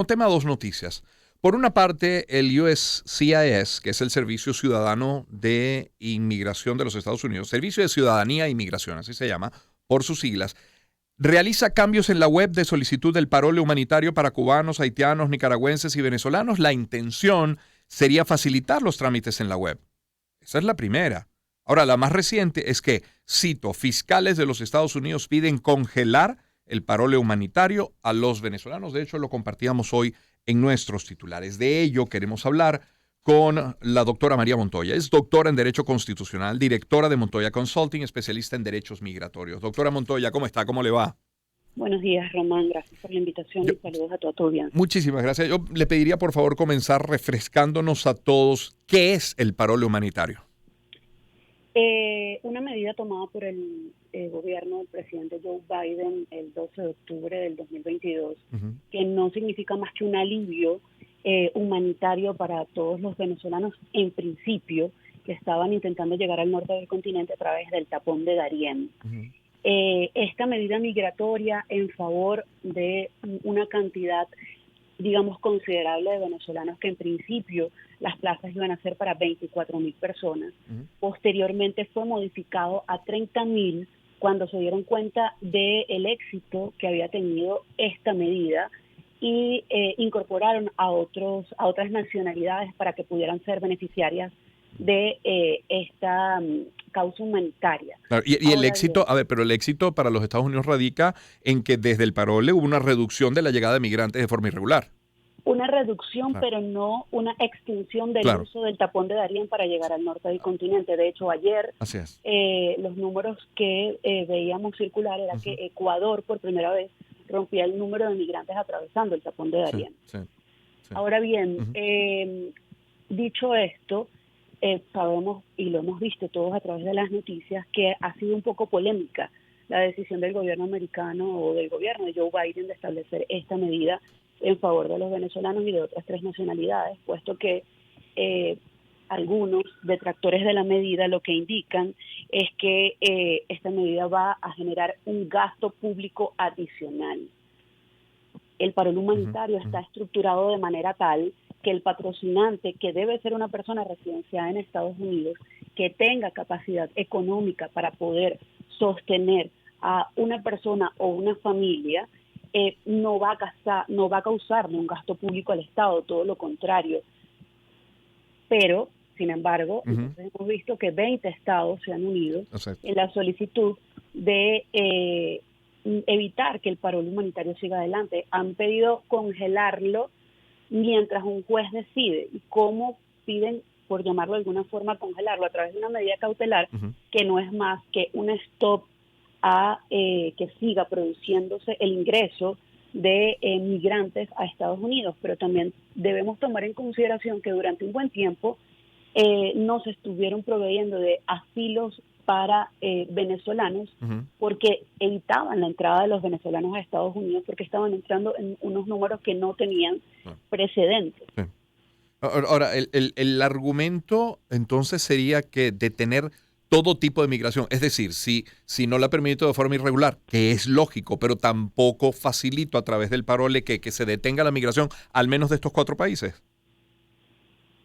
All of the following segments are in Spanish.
Un tema, dos noticias. Por una parte, el USCIS, que es el Servicio Ciudadano de Inmigración de los Estados Unidos, Servicio de Ciudadanía e Inmigración, así se llama, por sus siglas, realiza cambios en la web de solicitud del parole humanitario para cubanos, haitianos, nicaragüenses y venezolanos. La intención sería facilitar los trámites en la web. Esa es la primera. Ahora, la más reciente es que, cito, fiscales de los Estados Unidos piden congelar el parole humanitario a los venezolanos. De hecho, lo compartíamos hoy en nuestros titulares. De ello queremos hablar con la doctora María Montoya. Es doctora en Derecho Constitucional, directora de Montoya Consulting, especialista en derechos migratorios. Doctora Montoya, ¿cómo está? ¿Cómo le va? Buenos días, Román. Gracias por la invitación y saludos a toda tu audiencia. Muchísimas gracias. Yo le pediría, por favor, comenzar refrescándonos a todos qué es el parole humanitario. Una medida tomada por el gobierno del presidente Joe Biden el 12 de octubre del 2022, que no significa más que un alivio humanitario para todos los venezolanos, en principio, que estaban intentando llegar al norte del continente a través del tapón de Darién. Esta medida migratoria en favor de una cantidad, digamos, considerable de venezolanos, que en principio las plazas iban a ser para 24,000 personas. Posteriormente fue modificado a 30,000 cuando se dieron cuenta del éxito que había tenido esta medida y incorporaron a otras nacionalidades para que pudieran ser beneficiarias de esta causa humanitaria. Claro, y el éxito, a ver, pero el éxito para los Estados Unidos radica en que desde el parole hubo una reducción de la llegada de migrantes de forma irregular. Una reducción, Claro. pero no una extinción del Claro. uso del tapón de Darién para llegar al norte del continente. De hecho, ayer Así es. los números que veíamos circular era que Ecuador por primera vez rompía el número de migrantes atravesando el tapón de Darién. Sí. Ahora bien, dicho esto, sabemos y lo hemos visto todos a través de las noticias que ha sido un poco polémica la decisión del gobierno americano o del gobierno de Joe Biden de establecer esta medida en favor de los venezolanos y de otras 3 nacionalidades, puesto que algunos detractores de la medida lo que indican es que esta medida va a generar un gasto público adicional. El parol humanitario está estructurado de manera tal que el patrocinante, que debe ser una persona residenciada en Estados Unidos, que tenga capacidad económica para poder sostener a una persona o una familia, no va a causarle un gasto público al Estado, todo lo contrario. Pero, sin embargo, entonces hemos visto que 20 estados se han unido en la solicitud de evitar que el parol humanitario siga adelante. Han pedido congelarlo mientras un juez decide. ¿Y cómo piden, por llamarlo de alguna forma, congelarlo? A través de una medida cautelar que no es más que un stop a que siga produciéndose el ingreso de migrantes a Estados Unidos. Pero también debemos tomar en consideración que durante un buen tiempo no se estuvieron proveyendo de asilos para venezolanos porque evitaban la entrada de los venezolanos a Estados Unidos porque estaban entrando en unos números que no tenían precedentes. Sí. Ahora, el argumento entonces sería que detener todo tipo de migración, es decir, si no la permito de forma irregular, que es lógico, pero tampoco facilito a través del parole que se detenga la migración, al menos de estos 4 países.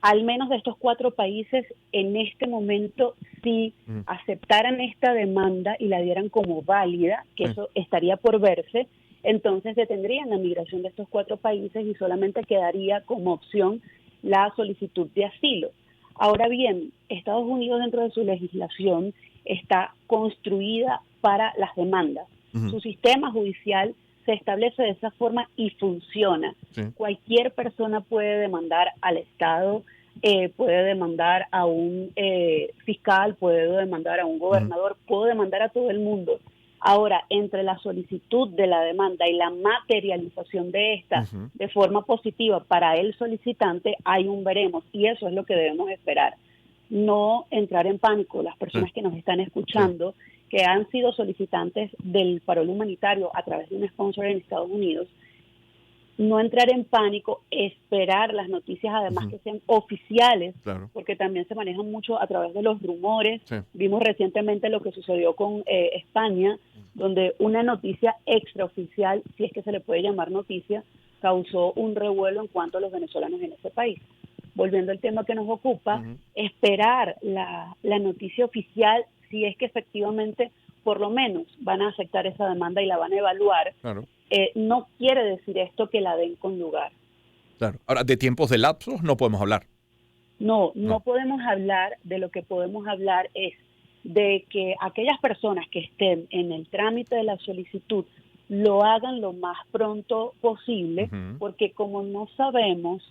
Al menos de estos 4 países, en este momento, si aceptaran esta demanda y la dieran como válida, que eso estaría por verse, entonces detendrían la migración de estos 4 países y solamente quedaría como opción la solicitud de asilo. Ahora bien, Estados Unidos dentro de su legislación está construida para las demandas. Su sistema judicial se establece de esa forma y funciona. Cualquier persona puede demandar al Estado, puede demandar a un fiscal, puede demandar a un gobernador, puede demandar a todo el mundo. Ahora, entre la solicitud de la demanda y la materialización de esta de forma positiva para el solicitante, hay un veremos, y eso es lo que debemos esperar. No entrar en pánico. Las personas que nos están escuchando, que han sido solicitantes del parol humanitario a través de un sponsor en Estados Unidos, no entrar en pánico, esperar las noticias además que sean oficiales, porque también se manejan mucho a través de los rumores. Vimos recientemente lo que sucedió con España, donde una noticia extraoficial, si es que se le puede llamar noticia, causó un revuelo en cuanto a los venezolanos en ese país. Volviendo al tema que nos ocupa, esperar la noticia oficial, si es que efectivamente por lo menos van a aceptar esa demanda y la van a evaluar, Claro. No quiere decir esto que la den con lugar. Claro. Ahora, de tiempos de lapsos no podemos hablar. No podemos hablar. De lo que podemos hablar es de que aquellas personas que estén en el trámite de la solicitud lo hagan lo más pronto posible, porque como no sabemos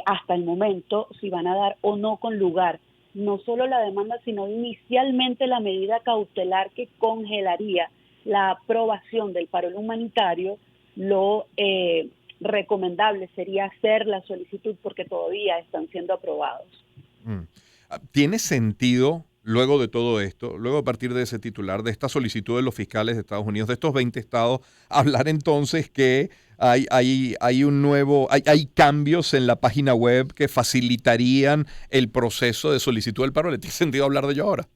hasta el momento si van a dar o no con lugar no solo la demanda, sino inicialmente la medida cautelar que congelaría la aprobación del paro humanitario, lo recomendable sería hacer la solicitud porque todavía están siendo aprobados. ¿Tiene sentido, luego de todo esto, luego a partir de ese titular, de esta solicitud de los fiscales de Estados Unidos, de estos 20 estados, hablar entonces que hay cambios en la página web que facilitarían el proceso de solicitud del paro? ¿Le tiene sentido hablar de ello ahora?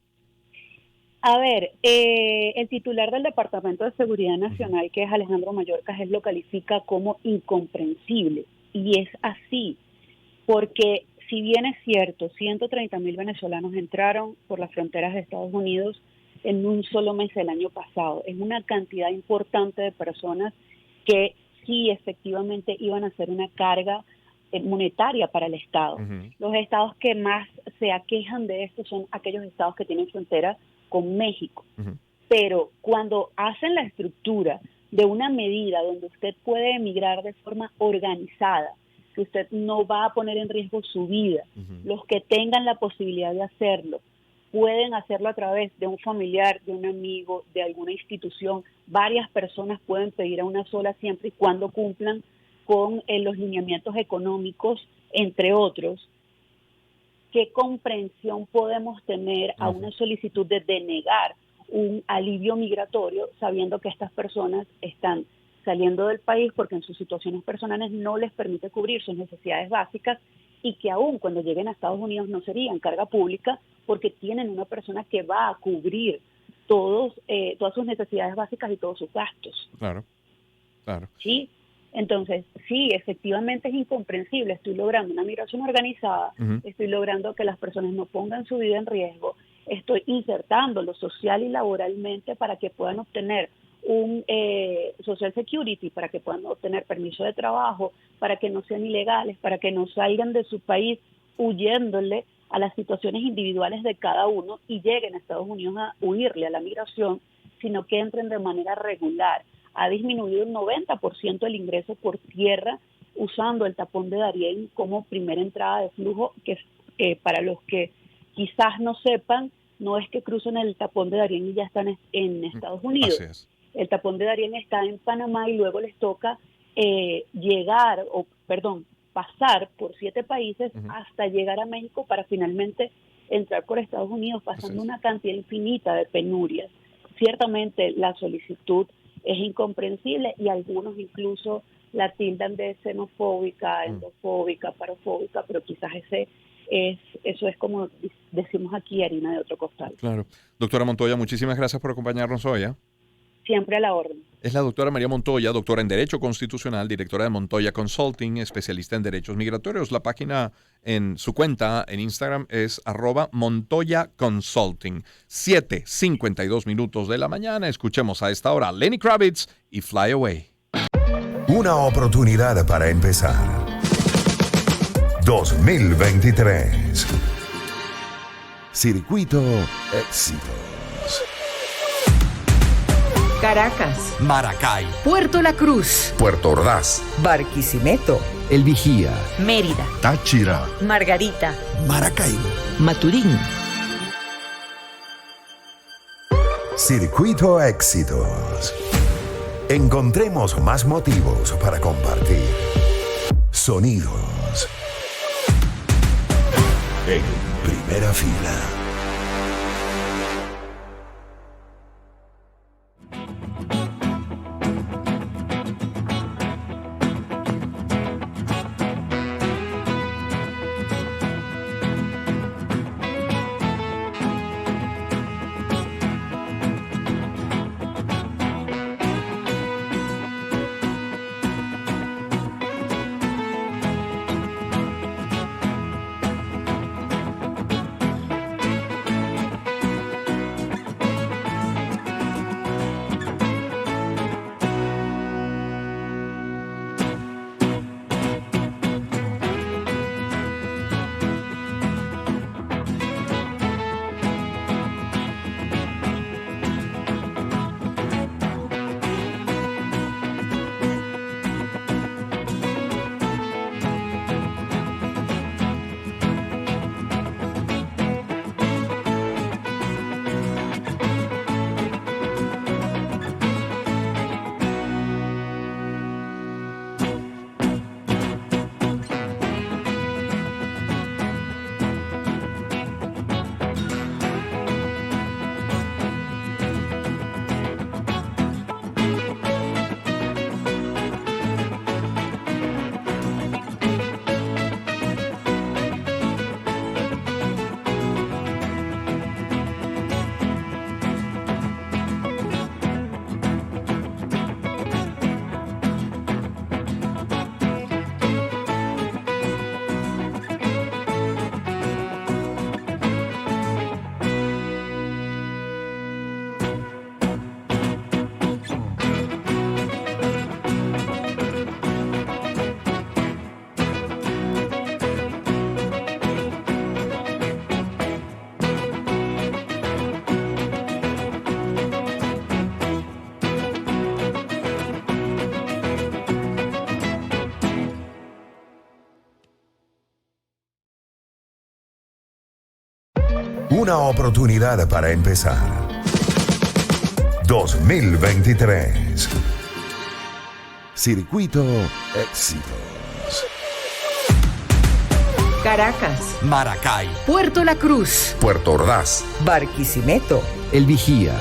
A ver, el titular del Departamento de Seguridad Nacional, que es Alejandro Mayorkas, él lo califica como incomprensible. Y es así, porque si bien es cierto, 130,000 venezolanos entraron por las fronteras de Estados Unidos en un solo mes el año pasado. Es una cantidad importante de personas que sí efectivamente iban a ser una carga monetaria para el Estado. Los estados que más se aquejan de esto son aquellos estados que tienen frontera con México. Pero cuando hacen la estructura de una medida donde usted puede emigrar de forma organizada, que usted no va a poner en riesgo su vida, los que tengan la posibilidad de hacerlo, pueden hacerlo a través de un familiar, de un amigo, de alguna institución. Varias personas pueden pedir a una sola siempre y cuando cumplan con los lineamientos económicos, entre otros. ¿Qué comprensión podemos tener a una solicitud de denegar un alivio migratorio sabiendo que estas personas están saliendo del país porque en sus situaciones personales no les permite cubrir sus necesidades básicas y que aún cuando lleguen a Estados Unidos no serían carga pública porque tienen una persona que va a cubrir todas sus necesidades básicas y todos sus gastos? Claro. ¿Sí? Entonces, sí, efectivamente es incomprensible. Estoy logrando una migración organizada, estoy logrando que las personas no pongan su vida en riesgo, estoy insertándolo social y laboralmente para que puedan obtener un Social Security, para que puedan obtener permiso de trabajo, para que no sean ilegales, para que no salgan de su país huyéndole a las situaciones individuales de cada uno y lleguen a Estados Unidos a huirle a la migración, sino que entren de manera regular. Ha disminuido un 90% el ingreso por tierra usando el tapón de Darién como primera entrada de flujo, que para los que quizás no sepan, no es que crucen el tapón de Darién y ya están en Estados Unidos. Así es. El tapón de Darién está en Panamá y luego les toca pasar por 7 países hasta llegar a México para finalmente entrar por Estados Unidos, pasando una cantidad infinita de penurias. Ciertamente la solicitud es incomprensible y algunos incluso la tildan de xenofóbica, endofóbica, parofóbica, pero quizás eso es como decimos aquí, harina de otro costal. Claro. Doctora Montoya, muchísimas gracias por acompañarnos hoy. Siempre a la orden. Es la doctora María Montoya, doctora en Derecho Constitucional, directora de Montoya Consulting, especialista en derechos migratorios. La página en su cuenta en Instagram es @Montoya Consulting. 7:52 de la mañana. Escuchemos a esta hora Lenny Kravitz y Fly Away. Una oportunidad para empezar. 2023. Circuito Éxitos. Caracas, Maracay, Puerto La Cruz, Puerto Ordaz, Barquisimeto, El Vigía, Mérida, Táchira, Margarita, Maracaibo, Maturín. Circuito Éxitos. Encontremos más motivos para compartir. Sonidos. En primera fila. Una oportunidad para empezar. 2023. Circuito Éxitos. Caracas, Maracay, Puerto La Cruz, Puerto Ordaz. Barquisimeto, El Vigía,